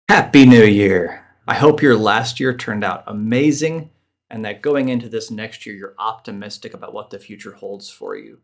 Happy New Year! I hope your last year turned out amazing and that going into this next year, you're optimistic about what the future holds for you.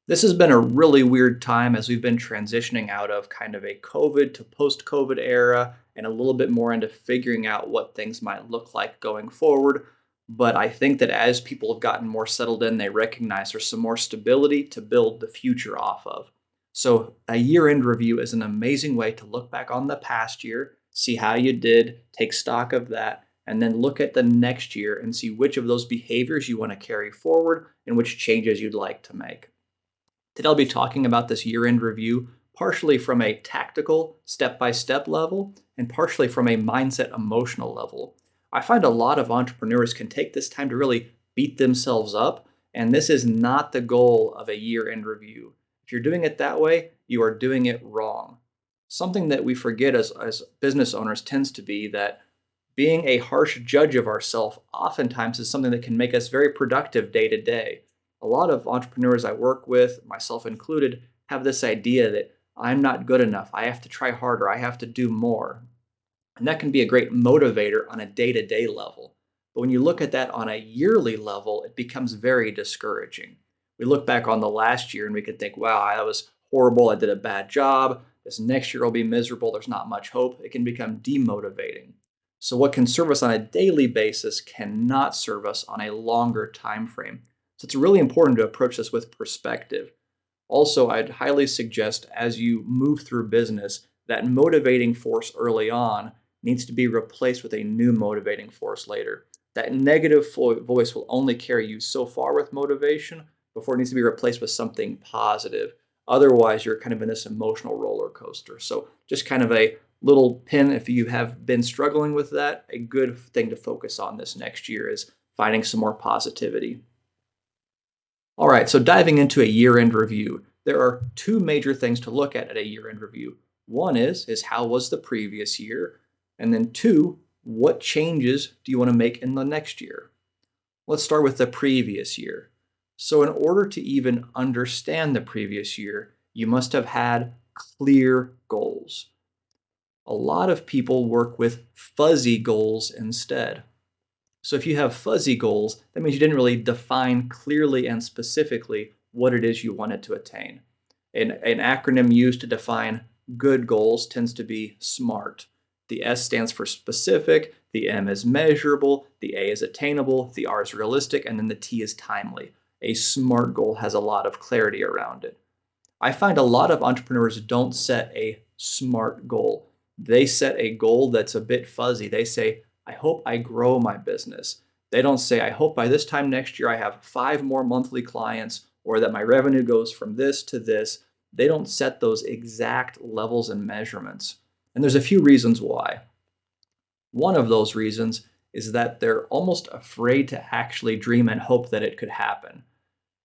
This has been a really weird time as we've been transitioning out of kind of a COVID to post COVID era and a little bit more into figuring out what things might look like going forward. But I think that as people have gotten more settled in, they recognize there's some more stability to build the future off of. So, a year end review is an amazing way to look back on the past year, see how you did, take stock of that, and then look at the next year and see which of those behaviors you want to carry forward and which changes you'd like to make. Today, I'll be talking about this year end review partially from a tactical, step by step level and partially from a mindset, emotional level. I find a lot of entrepreneurs can take this time to really beat themselves up, and this is not the goal of a year end review. If you're doing it that way, you are doing it wrong. Something that we forget as business owners tends to be that being a harsh judge of ourselves oftentimes is something that can make us very productive day to day. A lot of entrepreneurs I work with, myself included, have this idea that I'm not good enough. I have to try harder. I have to do more. And that can be a great motivator on a day to day level. But when you look at that on a yearly level, it becomes very discouraging. We look back on the last year and we could think, wow, that was horrible. I did a bad job. This next year will be miserable. There's not much hope. It can become demotivating. So, what can serve us on a daily basis cannot serve us on a longer time frame. So, it's really important to approach this with perspective. Also, I'd highly suggest as you move through business, that motivating force early on needs to be replaced with a new motivating force later. That negative voice will only carry you so far with motivation before it needs to be replaced with something positive. Otherwise, you're kind of in this emotional roller coaster. So, just kind of a little pin if you have been struggling with that, a good thing to focus on this next year is finding some more positivity. All right, so diving into a year-end review, there are two major things to look at a year-end review. One is how was the previous year? And then two, what changes do you want to make in the next year? Let's start with the previous year. So in order to even understand the previous year, you must have had clear goals. A lot of people work with fuzzy goals instead. So if you have fuzzy goals, that means you didn't really define clearly and specifically what it is you wanted to attain. An acronym used to define good goals tends to be SMART. The S stands for specific, the M is measurable, the A is attainable, the R is realistic, and then the T is timely. A SMART goal has a lot of clarity around it. I find a lot of entrepreneurs don't set a SMART goal. They set a goal that's a bit fuzzy. They say, I hope I grow my business. They don't say, I hope by this time next year I have 5 more monthly clients or that my revenue goes from this to this. They don't set those exact levels and measurements. And there's a few reasons why. One of those reasons is that they're almost afraid to actually dream and hope that it could happen.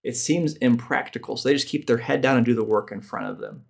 It seems impractical, so they just keep their head down and do the work in front of them.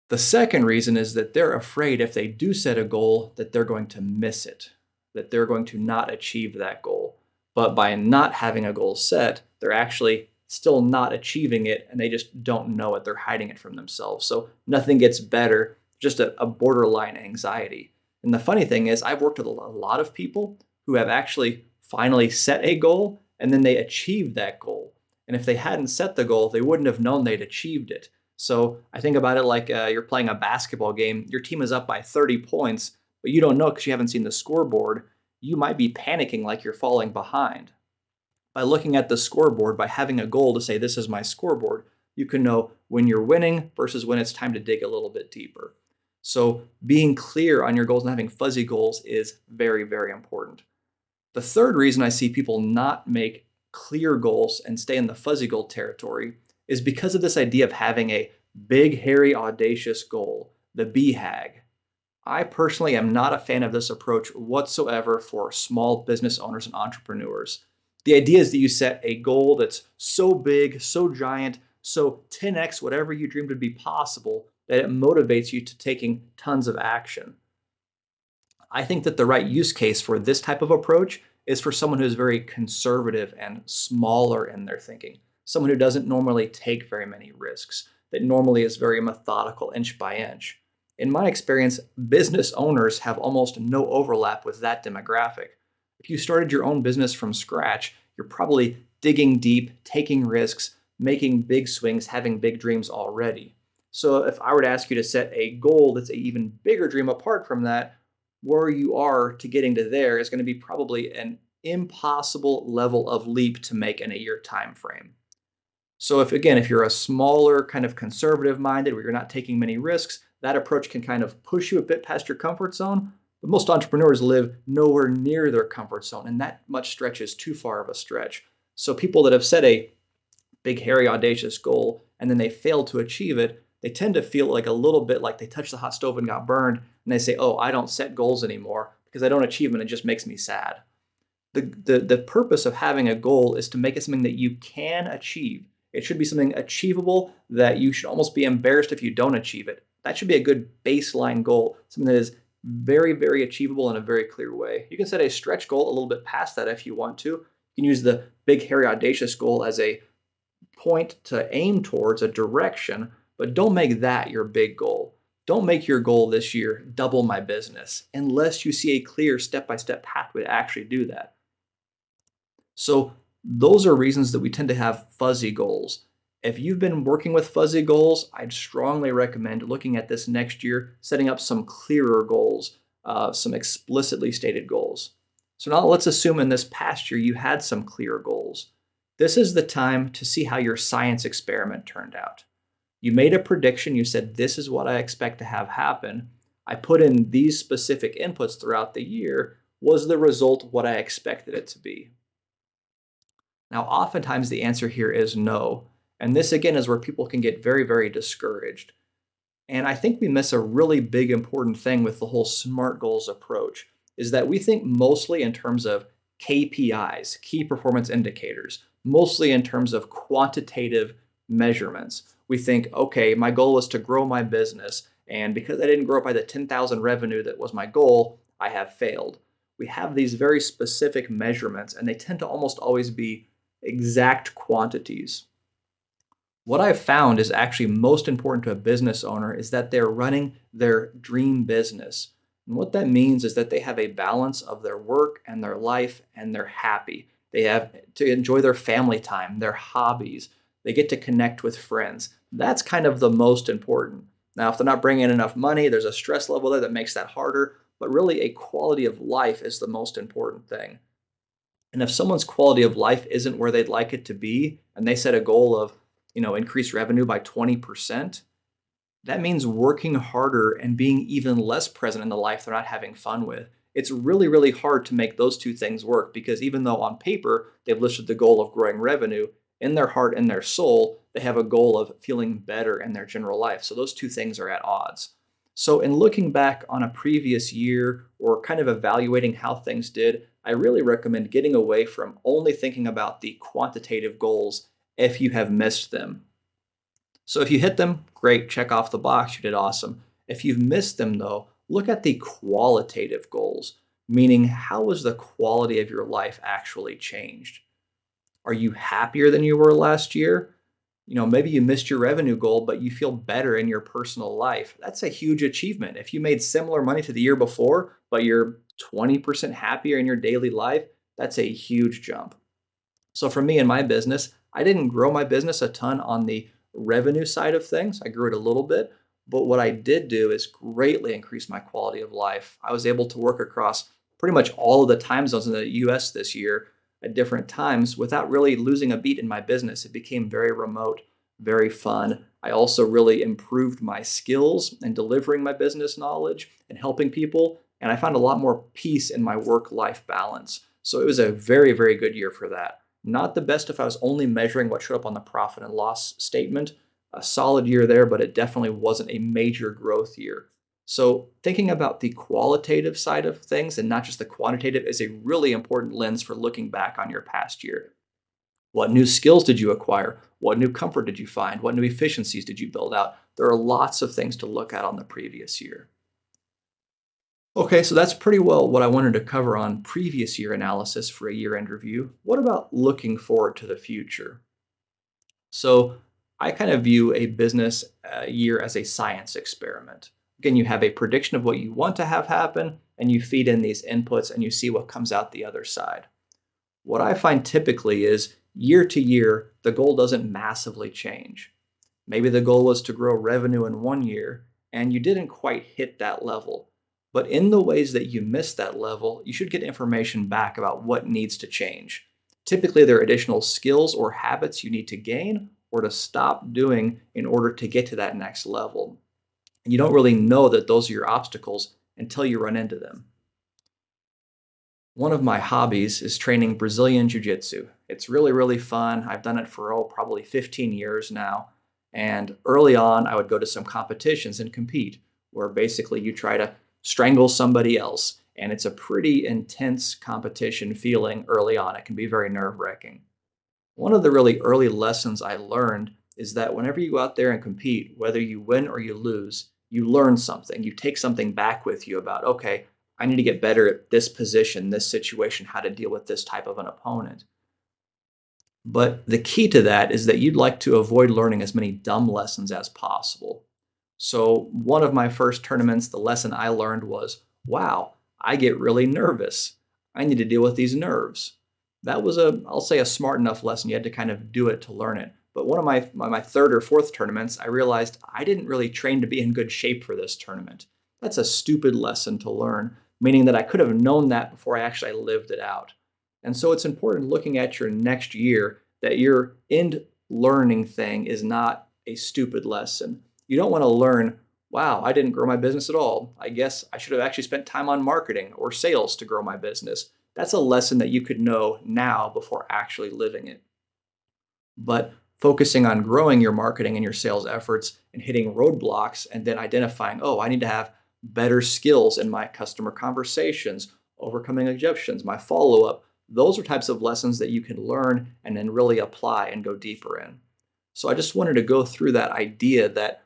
The second reason is that they're afraid if they do set a goal that they're going to miss it, that they're going to not achieve that goal. But by not having a goal set, they're actually still not achieving it and they just don't know it. They're hiding it from themselves. So nothing gets better, just a borderline anxiety. And the funny thing is, I've worked with a lot of people who have actually finally set a goal and then they achieved that goal. And if they hadn't set the goal, they wouldn't have known they'd achieved it. So I think about it like you're playing a basketball game. Your team is up by 30 points, but you don't know because you haven't seen the scoreboard. You might be panicking like you're falling behind. By looking at the scoreboard, by having a goal to say, this is my scoreboard, you can know when you're winning versus when it's time to dig a little bit deeper. So being clear on your goals and having fuzzy goals is very, very important. The third reason I see people not make clear goals and stay in the fuzzy goal territory is because of this idea of having a big, hairy, audacious goal, the BHAG. I personally am not a fan of this approach whatsoever for small business owners and entrepreneurs. The idea is that you set a goal that's so big, so giant, so 10x whatever you dreamed would be possible that it motivates you to taking tons of action. I think that the right use case for this type of approach is for someone who's very conservative and smaller in their thinking, someone who doesn't normally take very many risks, that normally is very methodical inch by inch. In my experience, business owners have almost no overlap with that demographic. If you started your own business from scratch, you're probably digging deep, taking risks, making big swings, having big dreams already. So if I were to ask you to set a goal that's an even bigger dream apart from that, where you are to getting to there is going to be probably an impossible level of leap to make in a year time frame. So if you're a smaller kind of conservative minded where you're not taking many risks, that approach can kind of push you a bit past your comfort zone. But most entrepreneurs live nowhere near their comfort zone, and that much stretch is too far of a stretch. So people that have set a big, hairy, audacious goal and then they fail to achieve it, they tend to feel like a little bit like they touched the hot stove and got burned. And they say, "Oh, I don't set goals anymore because I don't achieve them and it just makes me sad." The purpose of having a goal is to make it something that you can achieve. It should be something achievable that you should almost be embarrassed if you don't achieve it. That should be a good baseline goal, something that is very, very achievable in a very clear way. You can set a stretch goal a little bit past that if you want to. You can use the big, hairy, audacious goal as a point to aim towards, a direction, but don't make that your big goal. Don't make your goal this year double my business unless you see a clear step by step pathway to actually do that. So those are reasons that we tend to have fuzzy goals. If you've been working with fuzzy goals, I'd strongly recommend looking at this next year, setting up some clearer goals, some explicitly stated goals. So now let's assume in this past year you had some clear goals. This is the time to see how your science experiment turned out. You made a prediction, you said, "This is what I expect to have happen. I put in these specific inputs throughout the year. Was the result what I expected it to be?" Now, oftentimes the answer here is no. And this again is where people can get very, very discouraged. And I think we miss a really big important thing with the whole SMART goals approach is that we think mostly in terms of KPIs, key performance indicators, mostly in terms of quantitative measurements. We think, okay, my goal was to grow my business. And because I didn't grow it by the 10,000 revenue that was my goal, I have failed. We have these very specific measurements, and they tend to almost always be exact quantities. What I've found is actually most important to a business owner is that they're running their dream business. And what that means is that they have a balance of their work and their life and they're happy. They have to enjoy their family time, their hobbies. They get to connect with friends. That's kind of the most important. Now, if they're not bringing in enough money, there's a stress level there that makes that harder, but really a quality of life is the most important thing. And if someone's quality of life isn't where they'd like it to be, and they set a goal of, increase revenue by 20%, that means working harder and being even less present in the life they're not having fun with. It's really, really hard to make those two things work because even though on paper they've listed the goal of growing revenue, in their heart and their soul, they have a goal of feeling better in their general life. So those two things are at odds. So, in looking back on a previous year or kind of evaluating how things did, I really recommend getting away from only thinking about the quantitative goals if you have missed them. So if you hit them, great, check off the box, you did awesome. If you've missed them though, look at the qualitative goals, meaning how has the quality of your life actually changed? Are you happier than you were last year? Maybe you missed your revenue goal, but you feel better in your personal life. That's a huge achievement. If you made similar money to the year before, but you're 20% happier in your daily life, that's a huge jump. So for me in my business, I didn't grow my business a ton on the revenue side of things. I grew it a little bit, but what I did do is greatly increase my quality of life. I was able to work across pretty much all of the time zones in the US this year at different times without really losing a beat in my business. It became very remote, very fun. I also really improved my skills in delivering my business knowledge and helping people. And I found a lot more peace in my work life balance. So it was a very, very good year for that. Not the best if I was only measuring what showed up on the profit and loss statement. A solid year there, but it definitely wasn't a major growth year. So, thinking about the qualitative side of things and not just the quantitative is a really important lens for looking back on your past year. What new skills did you acquire? What new comfort did you find? What new efficiencies did you build out? There are lots of things to look at on the previous year. Okay, so that's pretty well what I wanted to cover on previous year analysis for a year end review. What about looking forward to the future? So, I kind of view a business year as a science experiment. Again, you have a prediction of what you want to have happen, and you feed in these inputs and you see what comes out the other side. What I find typically is year to year, the goal doesn't massively change. Maybe the goal was to grow revenue in one year and you didn't quite hit that level. But in the ways that you missed that level, you should get information back about what needs to change. Typically, there are additional skills or habits you need to gain or to stop doing in order to get to that next level. And you don't really know that those are your obstacles until you run into them. One of my hobbies is training Brazilian Jiu Jitsu. It's really, really fun. I've done it for, probably 15 years now. And early on, I would go to some competitions and compete, where basically you try to strangle somebody else. And it's a pretty intense competition feeling early on. It can be very nerve wracking. One of the really early lessons I learned is that whenever you go out there and compete, whether you win or you lose, you learn something. You take something back with you about, okay, I need to get better at this position, this situation, how to deal with this type of an opponent. But the key to that is that you'd like to avoid learning as many dumb lessons as possible. So, one of my first tournaments, the lesson I learned was, wow, I get really nervous. I need to deal with these nerves. That was I'll say, a smart enough lesson. You had to kind of do it to learn it. But one of my third or fourth tournaments, I realized I didn't really train to be in good shape for this tournament. That's a stupid lesson to learn, meaning that I could have known that before I actually lived it out. And so it's important looking at your next year that your end learning thing is not a stupid lesson. You don't want to learn, wow, I didn't grow my business at all. I guess I should have actually spent time on marketing or sales to grow my business. That's a lesson that you could know now before actually living it. But focusing on growing your marketing and your sales efforts and hitting roadblocks and then identifying, oh, I need to have better skills in my customer conversations, overcoming objections, my follow up. Those are types of lessons that you can learn and then really apply and go deeper in. So I just wanted to go through that idea that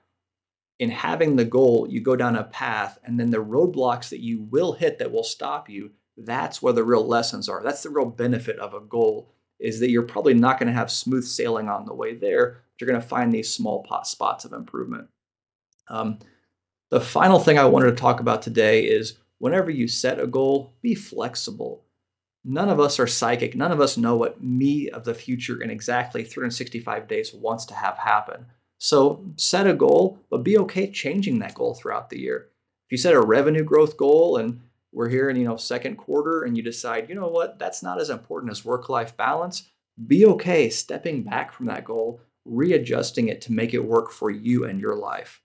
in having the goal, you go down a path, and then the roadblocks that you will hit that will stop you, that's where the real lessons are. That's the real benefit of a goal, is that you're probably not going to have smooth sailing on the way there. But you're going to find these small spots of improvement. Um, the final thing I wanted to talk about today is whenever you set a goal, be flexible. None of us are psychic. None of us know what me of the future in exactly 365 days wants to have happen. So set a goal, but be okay changing that goal throughout the year. If you set a revenue growth goal and we're here in second quarter and you decide, you know what, that's not as important as work-life balance, be okay stepping back from that goal, readjusting it to make it work for you and your life.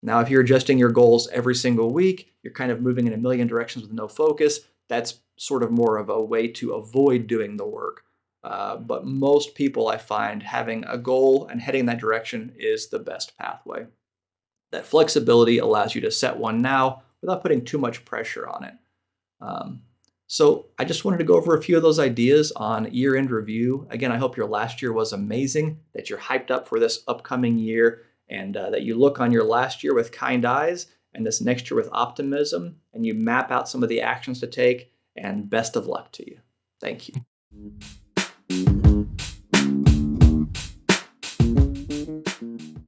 Now, if you're adjusting your goals every single week, you're kind of moving in a million directions with no focus. That's sort of more of a way to avoid doing the work. But most people, I find, having a goal and heading that direction is the best pathway. That flexibility allows you to set one now without putting too much pressure on it. Um, so I just wanted to go over a few of those ideas on year-end review. Again, I hope your last year was amazing, that you're hyped up for this upcoming year, and that you look on your last year with kind eyes and this next year with optimism, and you map out some of the actions to take, and best of luck to you. Thank you.